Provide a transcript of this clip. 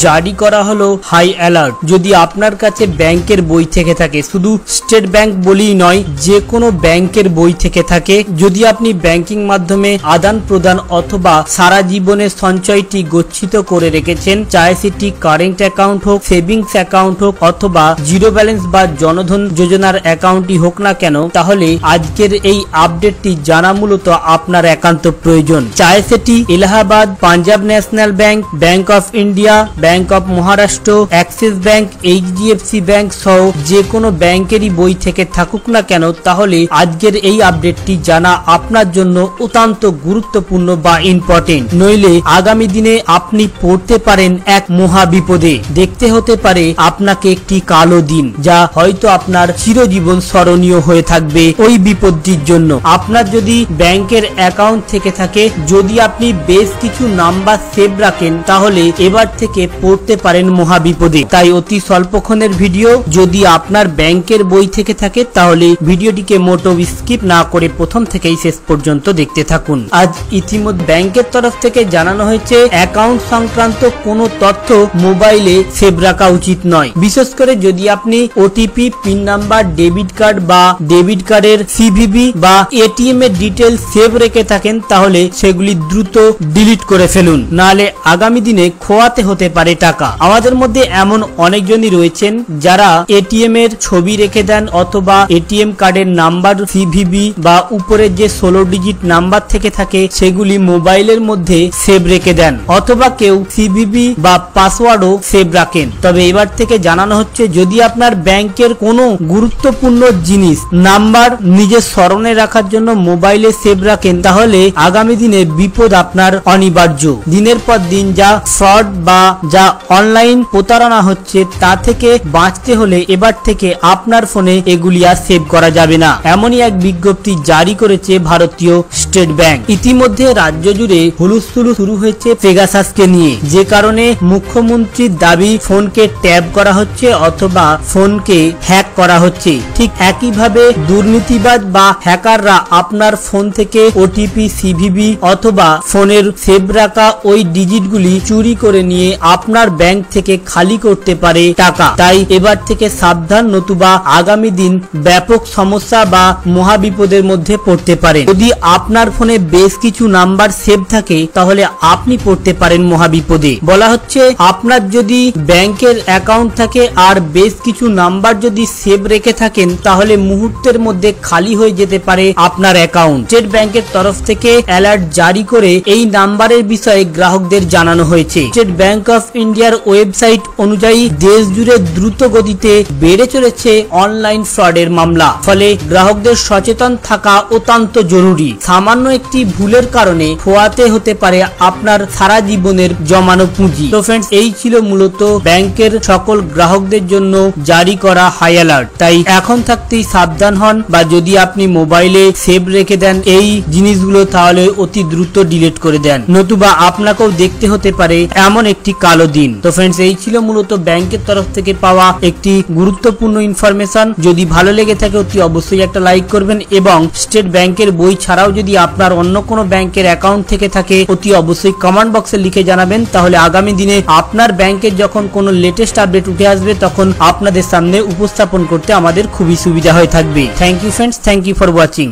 জারি করা হলো হাই অ্যালার্ট। যদি আপনার কাছে ব্যাংকের বই থেকে থাকে, শুধু স্টেট ব্যাংক বলেই নয়, যে কোনো ব্যাংকের বই থেকে থাকে, যদি আপনি ব্যাংকিং মাধ্যমে আদান প্রদান অথবা সারা জীবনের সঞ্চয়টি গচ্ছিত করে রেখেছেন, চাहे সেটি কারেন্ট অ্যাকাউন্ট হোক, সেভিংস অ্যাকাউন্ট হোক অথবা জিরো ব্যালেন্স বা জনধন যোজনার অ্যাকাউন্টই হোক না কেন, তাহলে আজকের এই আপডেটটি জানা মূলত আপনার একান্ত প্রয়োজন। চাहे সেটি Allahabad, Punjab national bank, bank of India, bank of Maharashtra, Axis bank, HDFC bank সহ যে কোনো ব্যাংকেরই বই থেকে থাকুক না কেন, তাহলে আজকের এই আপডেটটি জানা আপনার জন্য অত্যন্ত গুরুত্বপূর্ণ বা ইম্পর্টেন্ট। নইলে আগামী দিনে আপনি পড়তে পারেন এক মহা বিপদে। দেখতে হতে পারে আপনাকে একটি কালো দিন, যা হয়তো আপনার চিরজীবন স্মরণীয় হয়ে থাকবে ওই বিপদটির জন্য। আপনার যদি ব্যাংকের অ্যাকাউন্ট থেকে থাকে, যদি আপনি বেশ কিছু নাম্বার সেভ রাখেন, তাহলে এবার থেকে পড়তে পারেন মহা বিপদে। তাই অতি স্বল্পক্ষণের ভিডিও, যদি আপনার ব্যাংকের বই থেকে থাকে তাহলে ভিডিওটিকে মোটেও স্কিপ না করে প্রথম থেকেই শেষ পর্যন্ত দেখতে থাকুন। আজ ইতিমধ্যে ব্যাংকের তরফ থেকে জানানো হয়েছে অ্যাকাউন্ট সংক্রান্ত কোনো তথ্য মোবাইলে সেভ রাখা উচিত নয়। বিশেষ করে যদি আপনি OTP, pin number, debit card বা ডেবিট কার্ডের সিভিভি বা এটিএম এর ডিটেইল সেভ রেখে থাকেন, তাহলে সেগুলি দ্রুত ডিলিট করে ফেলুন, নাহলে আগামী দিনে খোয়াতে হতে পারে টাকা। আমাদের মধ্যে এমন অনেকজনই রয়েছেন যারা এটিএম এর ছবি রেখে দেন অথবা এটিএম কার্ডের নাম্বার, সিভিভি বা উপরের যে 16 ডিজিট নাম্বার থেকে থাকে সেগুলি মোবাইলের মধ্যে সেভ রেখে দেন, অথবা কেউ সিভিভি বা পাসওয়ার্ডও সেভ রাখেন। তবে এবার থেকে জানানো হচ্ছে, যদি আপনার ব্যাংকের কোনো গুরুত্বপূর্ণ জিনিস, নাম্বার নিজের স্মরণে রাখার জন্য মোবাইলে সেভ রাখেন, তাহলে আগামী দিনে বিপদ আপনার অনিবার্য। দিনের পর দিন যা ফ্রড বা যা অনলাইন প্রতারণা হচ্ছে, তা থেকে বাঁচতে হলে এবার থেকে আপনার ফোনে এগুলি আর সেভ করা যাবে না, এমনই এক বিজ্ঞপ্তি জারি করেছে ভারতীয় স্টেট ব্যাংক। ইতিমধ্যে রাজ্য জুড়ে হুলস্থুল শুরু হয়েছে পেগাসাসকে নিয়ে, যে কারণে মুখ্যমন্ত্রীর দাবি ফোনকে ট্যাপ করা হচ্ছে অথবা ফোনকে হ্যাক করা হচ্ছে। ঠিক একইভাবে দুর্নীতিবাজ বা হ্যাকাররা আপনার ফোন থেকে ওটিপি, সিভিভি অথবা ফোনের সেভ রাখা ওই ডিজিটগুলি চুরি করে নিয়ে আপনার ব্যাংক থেকে খালি করতে পারে টাকা। তাই এবার থেকে সাবধান, নতুবা আগামী দিন ব্যাপক সমস্যা বা মহাবিপদের মধ্যে পড়তে পারেন। যদি আপনার ফোনে বেশ কিছু নাম্বার সেভ থাকে, তাহলে আপনি পড়তে পারেন মহাবিপদে। বলা হচ্ছে, আপনার যদি ব্যাংকের অ্যাকাউন্ট থাকে আর বেশ কিছু নাম্বার যদি সেভ রেখে থাকেন, তাহলে মুহূর্তের মধ্যে খালি হয়ে যেতে পারে আপনার অ্যাকাউন্ট। স্টেট ব্যাংকের তরফ থেকে অ্যালার্ট জারি করে এই নাম্বারের বিষয়ে গ্রাহকদের জানানো হয়েছে। স্টেট ব্যাংক অফ ইন্ডিয়ার ওয়েবসাইট অনুযায়ী দেশ জুড়ে দ্রুত গতিতে বেড়ে চলেছে অনলাইন ফ্রডের মামলা, ফলে গ্রাহকদের সচেতন থাকা অত্যন্ত জরুরি। সামান্য একটি ভুলের কারণে খোয়াতে হতে পারে আপনার সারা জীবনের জমানো পুঁজি। তো ফ্রেন্ডস, এই ছিল মূলত ব্যাংকের সকল গ্রাহকদের জন্য জারি করা হাই অ্যালার্ট। তাই এখন থাকতেই সাবধান হন, বা যদি আপনি মোবাইলে সেভ রেখে দেন এই জিনিসগুলো, তাহলে অতি দ্রুত ডিলিট করে দেন, নতুবা আপনাকেও দেখতে হতে পারে এমন একটি কালো দিন। তো ফ্রেন্ডস, এই ছিল মূলত ব্যাংকের তরফ থেকে পাওয়া একটি গুরুত্বপূর্ণ ইনফরমেশন। যদি ভালো লেগে থাকে অতি অবশ্যই একটা লাইক করবেন, এবং স্টেট ব্যাংকের বই ছাড়াও যদি আপনার অন্য কোনো ব্যাংকের অ্যাকাউন্ট থেকে থাকে অতি অবশ্যই কমেন্ট বক্সে লিখে জানাবেন। তাহলে আগামী দিনে আপনার ব্যাংকের যখন কোনো লেটেস্ট আপডেট উঠে আসবে, তখন আপনাদের সামনে উপস্থাপন করতে আমাদের খুবই সুবিধা হয়ে থাকবে। Thank you friends, thank you for watching.